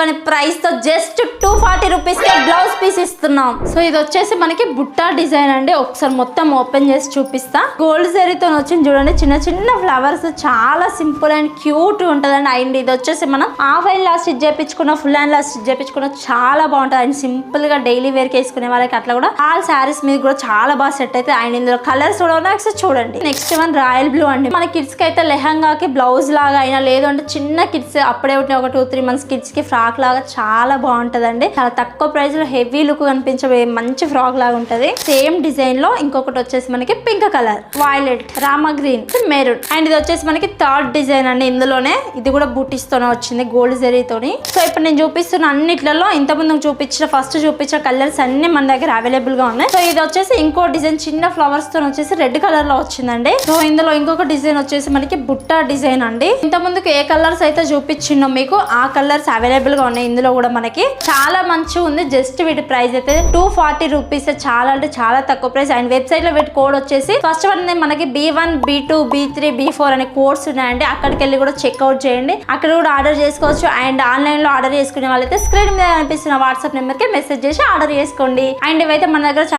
అని ప్రైస్ తో just 240 rupees కి బ్లౌజ్ పీస్ ఇస్తున్నాం. సో ఇది వచ్చేసి మనకి బుట్టా డిజైన్ అండి. ఒకసారి మొత్తం ఓపెన్ చేసి చూపిస్తా. గోల్డ్ జరీతో వచ్చింది చూడండి, చిన్న చిన్న ఫ్లవర్స్, చాలా సింపుల్ అండ్ క్యూట్ ఉంటదండి. అండ్ ఇది వచ్చేసి మనం హాఫ్ హ్యాండ్ లా స్టిచ్ చేయించుకున్న, ఫుల్ హ్యాండ్ లా స్టిచ్ చేయించుకున్న చాలా బాగుంటుంది. అండ్ సింపుల్ గా డైలీ వేర్ కి వేసుకునే వాళ్ళకి అట్లా కూడా ఆల్ శారీస్ మీద కూడా చాలా బాగా సెట్ అయితే. అండ్ ఇందులో కలర్స్ కూడా చూడండి. నెక్స్ట్ వన్ రాయల్ బ్లూ అండి. మన కిడ్స్ కి అయితే లెహంగాకి బ్లౌజ్ లాగా అయినా, లేదు అంటే చిన్న కిడ్స్ అప్పుడే ఉంటే ఒక 2-3 months కిడ్స్ కి ఫ్రాక్ లాగా చాలా బాగుంటదండి. చాలా తక్కువ ప్రైస్ లో హెవీ లుక్ కనిపించే మంచి ఫ్రాక్ లాగా ఉంటది. సేమ్ డిజైన్ లో ఇంకొకటి వచ్చేసి మనకి pink colour, violet, Rama green, maroon. And ఇది వచ్చేసి మనకి థర్డ్ డిజైన్ అండి. ఇందులోనే ఇది కూడా బూటీస్ తోనే వచ్చింది, గోల్డ్ జరీతోని. సో ఇప్పుడు నేను చూపిస్తున్న అన్నిట్లలో ఇంతకుముందు ఫస్ట్ చూపించిన కలర్స్ అన్ని మన దగ్గర అవైలబుల్ గా ఉన్నాయి. సో ఇది వచ్చేసి ఇంకో డిజైన్ చిన్న ఫ్లవర్స్ తో వచ్చేసి రెడ్ కలర్ లో వచ్చిందండి. సో ఇందులో ఇంకొక డిజైన్ వచ్చేసి మనకి బుట్టా డిజైన్ అండి. ఇంత ముందుకు ఏ కలర్స్ అయితే చూపించిందో మీకు ఆ కలర్స్ అవైలబుల్ గా ఉన్నాయి. ఇందులో కూడా మనకి చాలా మంచిగా ఉంది. జస్ట్ వీటి ప్రైస్ అయితే 240 రూపీస్, చాలా అంటే చాలా తక్కువ ప్రైస్. అండ్ వెబ్సైట్ లో వీటి కోడ్ వచ్చేసి ఫస్ట్ వన్ మనకి B1, B2, B3, B4 అనే కోడ్స్ ఉన్నాయండి. అక్కడికి వెళ్ళి కూడా చెక్అవుట్ చేయండి, అక్కడ కూడా ఆర్డర్ చేసుకోవచ్చు. అండ్ ఆన్లైన్ లో ఆర్డర్ చేసుకునే వాళ్ళైతే స్క్రీన్ మీద కనిపిస్తున్న వాట్సాప్ నెంబర్ కి మెసేజ్ చేసి ఆర్డర్ చేసుకోండి. అండ్ ఇవైతే మన దగ్గర